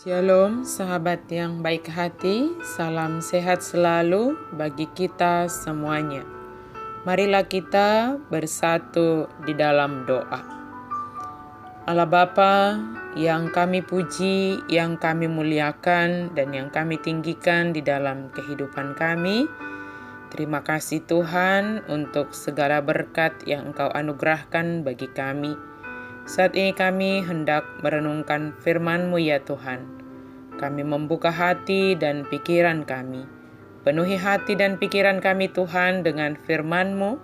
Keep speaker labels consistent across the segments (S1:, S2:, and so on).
S1: Shalom sahabat yang baik hati, salam sehat selalu bagi kita semuanya. Marilah kita bersatu di dalam doa. Allah Bapa yang kami puji, yang kami muliakan, dan yang kami tinggikan di dalam kehidupan kami, terima kasih Tuhan untuk segala berkat yang Engkau anugerahkan bagi kami. Saat ini kami hendak merenungkan firman-Mu ya Tuhan. Kami membuka hati dan pikiran kami. Penuhi hati dan pikiran kami Tuhan dengan firman-Mu,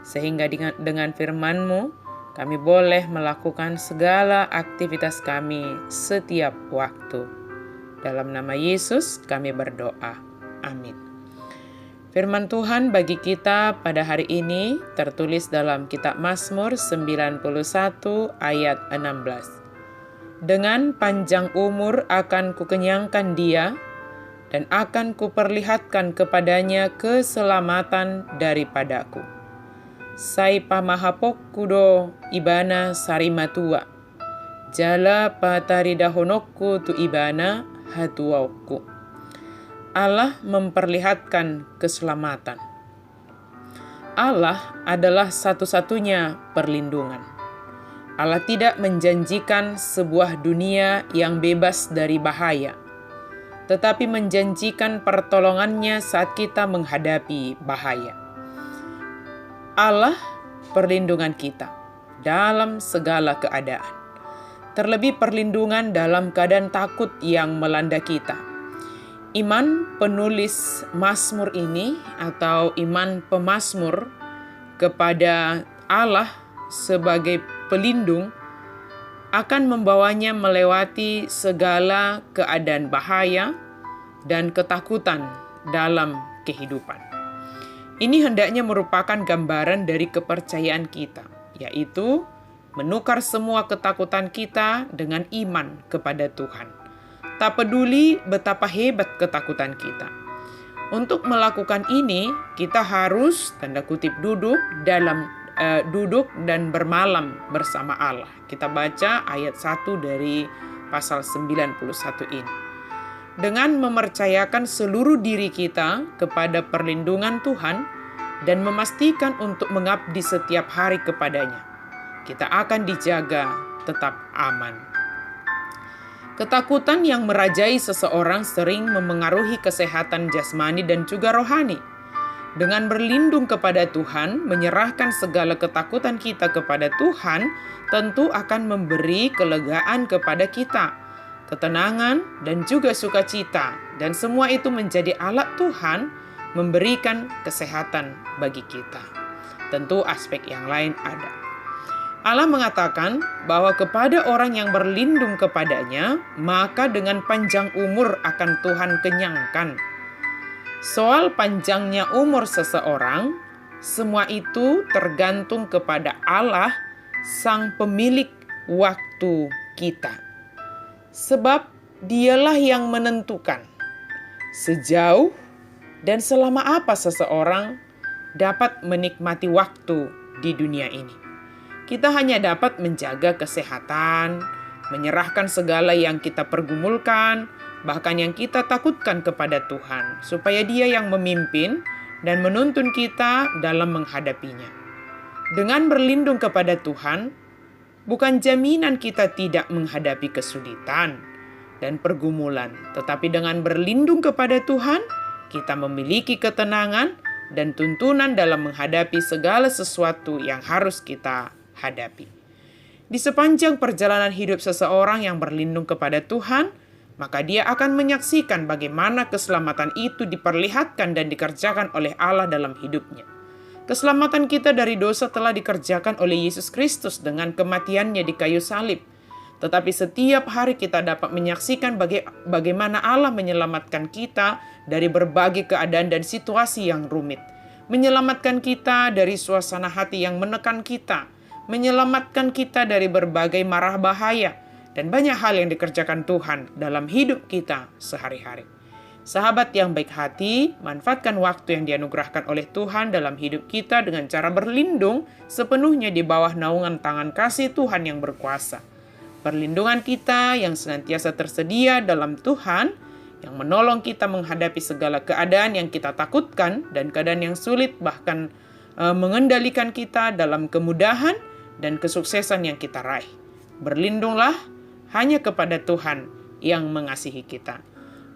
S1: sehingga dengan firman-Mu kami boleh melakukan segala aktivitas kami setiap waktu. Dalam nama Yesus kami berdoa. Amin. Firman Tuhan bagi kita pada hari ini tertulis dalam kitab Mazmur 91 ayat 16. Dengan panjang umur akan kukenyangkan dia, dan akan kuperlihatkan kepadanya keselamatan daripadaku. Sai pamahapok kudo ibana sarimatua, jala pataridahonokku tu ibana hatuauku. Allah memperlihatkan keselamatan. Allah adalah satu-satunya perlindungan. Allah tidak menjanjikan sebuah dunia yang bebas dari bahaya, tetapi menjanjikan pertolongannya saat kita menghadapi bahaya. Allah perlindungan kita dalam segala keadaan, terlebih perlindungan dalam keadaan takut yang melanda kita. Iman penulis Mazmur ini atau iman pemazmur kepada Allah sebagai pelindung akan membawanya melewati segala keadaan bahaya dan ketakutan dalam kehidupan. Ini hendaknya merupakan gambaran dari kepercayaan kita, yaitu menukar semua ketakutan kita dengan iman kepada Tuhan. Tak peduli betapa hebat ketakutan kita. Untuk melakukan ini, kita harus tanda kutip duduk dan bermalam bersama Allah. Kita baca ayat 1 dari pasal 91 ini. Dengan mempercayakan seluruh diri kita kepada perlindungan Tuhan dan memastikan untuk mengabdi setiap hari kepadanya, kita akan dijaga tetap aman. Ketakutan yang merajai seseorang sering memengaruhi kesehatan jasmani dan juga rohani. Dengan berlindung kepada Tuhan, menyerahkan segala ketakutan kita kepada Tuhan, tentu akan memberi kelegaan kepada kita, ketenangan dan juga sukacita, dan semua itu menjadi alat Tuhan memberikan kesehatan bagi kita. Tentu aspek yang lain ada. Allah mengatakan bahwa kepada orang yang berlindung kepadanya, maka dengan panjang umur akan Tuhan kenyangkan. Soal panjangnya umur seseorang, semua itu tergantung kepada Allah, sang pemilik waktu kita. Sebab dialah yang menentukan sejauh dan selama apa seseorang dapat menikmati waktu di dunia ini. Kita hanya dapat menjaga kesehatan, menyerahkan segala yang kita pergumulkan, bahkan yang kita takutkan kepada Tuhan, supaya Dia yang memimpin dan menuntun kita dalam menghadapinya. Dengan berlindung kepada Tuhan, bukan jaminan kita tidak menghadapi kesulitan dan pergumulan, tetapi dengan berlindung kepada Tuhan, kita memiliki ketenangan dan tuntunan dalam menghadapi segala sesuatu yang harus kita hadapi. Di sepanjang perjalanan hidup seseorang yang berlindung kepada Tuhan, maka dia akan menyaksikan bagaimana keselamatan itu diperlihatkan dan dikerjakan oleh Allah dalam hidupnya. Keselamatan kita dari dosa telah dikerjakan oleh Yesus Kristus dengan kematiannya di kayu salib. Tetapi setiap hari kita dapat menyaksikan bagaimana Allah menyelamatkan kita dari berbagai keadaan dan situasi yang rumit. Menyelamatkan kita dari suasana hati yang menekan kita, menyelamatkan kita dari berbagai mara bahaya, dan banyak hal yang dikerjakan Tuhan dalam hidup kita sehari-hari. Sahabat yang baik hati, manfaatkan waktu yang dianugerahkan oleh Tuhan dalam hidup kita dengan cara berlindung sepenuhnya di bawah naungan tangan kasih Tuhan yang berkuasa. Perlindungan kita yang senantiasa tersedia dalam Tuhan, yang menolong kita menghadapi segala keadaan yang kita takutkan dan keadaan yang sulit, bahkan mengendalikan kita dalam kemudahan dan kesuksesan yang kita raih. Berlindunglah hanya kepada Tuhan yang mengasihi kita.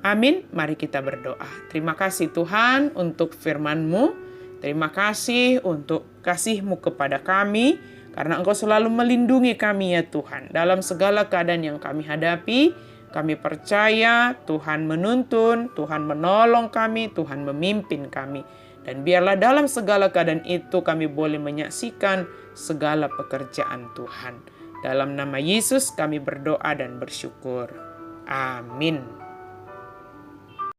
S1: Amin. Mari kita berdoa. Terima kasih Tuhan untuk firman-Mu. Terima kasih untuk kasih-Mu kepada kami, karena Engkau selalu melindungi kami ya Tuhan. Dalam segala keadaan yang kami hadapi, kami percaya Tuhan menuntun, Tuhan menolong kami, Tuhan memimpin kami. Dan biarlah dalam segala keadaan itu kami boleh menyaksikan segala pekerjaan Tuhan. Dalam nama Yesus kami berdoa dan bersyukur. Amin.